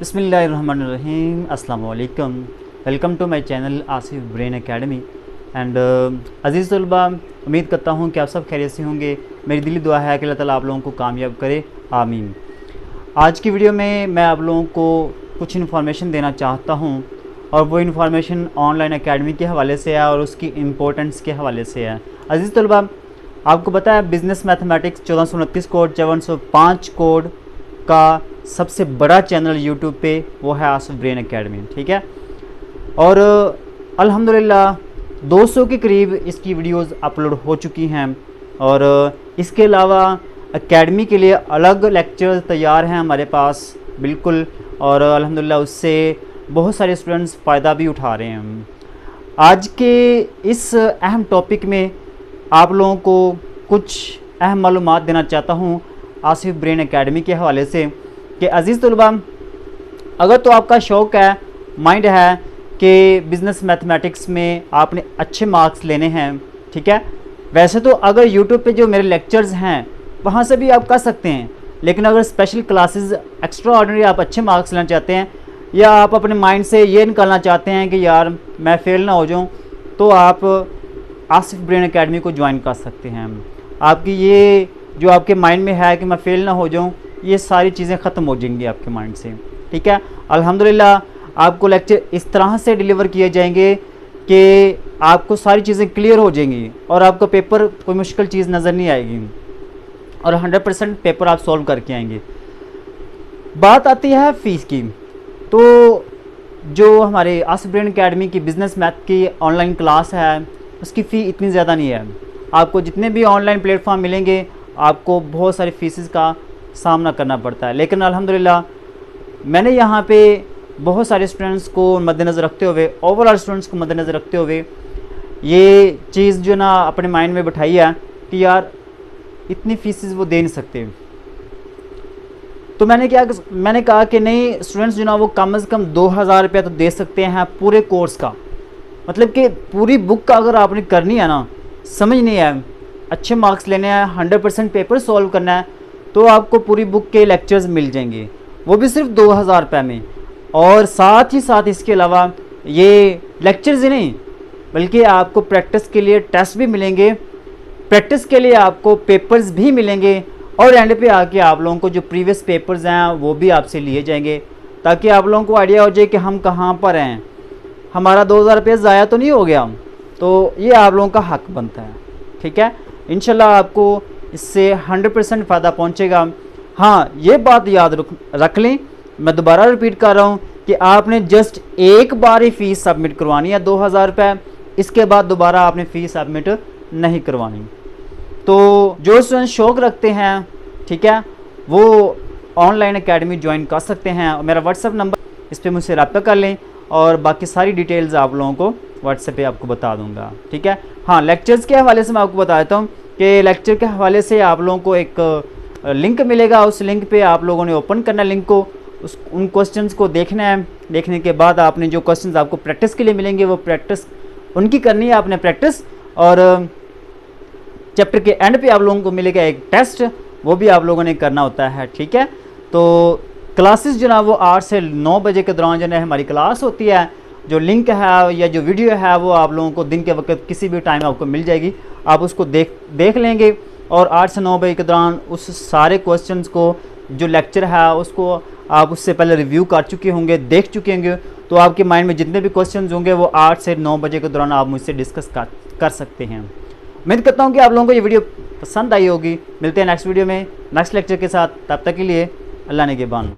बिस्मिल्लाहिर्रहमानिर्रहीम, अस्सलाम वालेकुम। Welcome to my channel Asif brain academy. And अज़ीज़ तलबा, उम्मीद करता हूँ कि आप सब खैरियत से होंगे। मेरी दिली दुआ है कि अल्लाह ताला आप लोगों को कामयाब करे, आमीन। आज की वीडियो में मैं आप लोगों को कुछ इन्फॉर्मेशन देना चाहता हूँ, और वो इन्फॉर्मेशन ऑनलाइन एकेडमी के हवाले से है और उसकी इम्पोर्टेंस के हवाले से है। अज़ीज़ तलबा, आपको पता है बिज़नेस मैथमेटिक्स 1429 कोड 5405 कोड का सबसे बड़ा चैनल यूट्यूब पे वो है आसिफ ब्रेन एकेडमी, ठीक है। और अल्हम्दुलिल्लाह 200 के करीब इसकी वीडियोस अपलोड हो चुकी हैं, और इसके अलावा एकेडमी के लिए अलग लेक्चर्स तैयार हैं हमारे पास, बिल्कुल। और अल्हम्दुलिल्लाह उससे बहुत सारे स्टूडेंट्स फ़ायदा भी उठा रहे हैं। आज के इस अहम टॉपिक में आप लोगों को कुछ अहम मालूमात देना चाहता हूँ आसिफ ब्रेन एकेडमी के हवाले से कि अज़ीज़ तलबा, अगर तो आपका शौक़ है, माइंड है कि बिज़नेस मैथमेटिक्स में आपने अच्छे मार्क्स लेने हैं, ठीक है। वैसे तो अगर यूट्यूब पे जो मेरे लेक्चर्स हैं वहाँ से भी आप कर सकते हैं, लेकिन अगर स्पेशल क्लासेस एक्स्ट्रा ऑर्डिनरी आप अच्छे मार्क्स लेना चाहते हैं, या आप अपने माइंड से ये निकालना चाहते हैं कि यार मैं फ़ेल ना हो जाऊँ, तो आप आसिफ ब्रेन एकेडमी को ज्वाइन कर सकते हैं। आपकी ये जो आपके माइंड में है कि मैं फ़ेल ना हो जाऊँ, ये सारी चीज़ें ख़त्म हो जाएंगी आपके माइंड से, ठीक है। अल्हम्दुलिल्लाह आपको लेक्चर इस तरह से डिलीवर किए जाएंगे कि आपको सारी चीज़ें क्लियर हो जाएंगी और आपको पेपर कोई मुश्किल चीज़ नज़र नहीं आएगी, और 100% पेपर आप सॉल्व करके आएंगे। बात आती है फ़ीस की, तो जो हमारे आसिफ ब्रेन एकेडमी की बिज़नेस मैथ की ऑनलाइन क्लास है उसकी फ़ी इतनी ज़्यादा नहीं है। आपको जितने भी ऑनलाइन प्लेटफॉर्म मिलेंगे आपको बहुत सारी फ़ीसेस का सामना करना पड़ता है, लेकिन अल्हम्दुलिल्लाह मैंने यहाँ पे बहुत सारे स्टूडेंट्स को मद्देनज़र रखते हुए, ओवरऑल स्टूडेंट्स को मद्देनज़र रखते हुए ये चीज़ जो ना अपने माइंड में बिठाई है कि यार इतनी फ़ीसेस वो दे नहीं सकते। तो मैंने कहा कि नहीं, स्टूडेंट्स जो ना वो कम से कम 2000 रुपया तो दे सकते हैं पूरे कोर्स का। मतलब कि पूरी बुक का अगर आपने करनी है ना, समझ नहीं है, अच्छे मार्क्स लेने हैं, 100% पेपर सॉल्व करना है, तो आपको पूरी बुक के लेक्चर्स मिल जाएंगे, वो भी सिर्फ 2000 रुपये में। और साथ ही साथ इसके अलावा ये लेक्चर्स ही नहीं, बल्कि आपको प्रैक्टिस के लिए टेस्ट भी मिलेंगे, प्रैक्टिस के लिए आपको पेपर्स भी मिलेंगे, और एंड पे आके आप लोगों को जो प्रीवियस पेपर्स हैं वो भी आपसे लिए जाएंगे, ताकि आप लोगों को आइडिया हो जाए कि हम कहाँ पर हैं, हमारा 2000 रुपये ज़ाया तो नहीं हो गया। तो ये आप लोगों का हक बनता है, ठीक है। इंशाल्लाह आपको इससे 100% फ़ायदा पहुंचेगा। हाँ, ये बात याद रख लें, मैं दोबारा रिपीट कर रहा हूँ कि आपने जस्ट एक बार ही फ़ीस सबमिट करवानी है 2000 रुपये, इसके बाद दोबारा आपने फ़ीस सबमिट नहीं करवानी। तो जो स्टूडेंट शौक़ रखते हैं, ठीक है, वो ऑनलाइन एकेडमी ज्वाइन कर सकते हैं। मेरा व्हाट्सअप नंबर, इस पर मुझसे रब्ता कर लें, और बाकी सारी डिटेल्स आप लोगों को व्हाट्सएप पे आपको बता दूंगा, ठीक है। हाँ, लेक्चर्स के हवाले से मैं आपको बता देता हूँ कि लेक्चर के हवाले से आप लोगों को एक लिंक मिलेगा, उस लिंक पे आप लोगों ने ओपन करना लिंक को, उन क्वेश्चंस को देखना है। देखने के बाद आपने जो क्वेश्चंस आपको प्रैक्टिस के लिए मिलेंगे वो प्रैक्टिस उनकी करनी है आपने प्रैक्टिस, और चैप्टर के एंड पे आप लोगों को मिलेगा एक टेस्ट, वो भी आप लोगों ने करना होता है, ठीक है। तो क्लासेस जो ना वो 8 से 9 बजे के दौरान जो है हमारी क्लास होती है। जो लिंक है या जो वीडियो है वो आप लोगों को दिन के वक्त किसी भी टाइम आपको मिल जाएगी, आप उसको देख लेंगे, और 8 से 9 बजे के दौरान उस सारे क्वेश्चंस को, जो लेक्चर है उसको आप उससे पहले रिव्यू कर चुके होंगे, देख चुके होंगे। तो आपके माइंड में जितने भी क्वेश्चंस होंगे वो 8 से 9 बजे के दौरान आप मुझसे डिस्कस कर सकते हैं। उम्मीद करता हूँ कि आप लोगों को ये वीडियो पसंद आई होगी। मिलते हैं नेक्स्ट वीडियो में नेक्स्ट लेक्चर के साथ, तब तक के लिए अल्लाह निगहबान।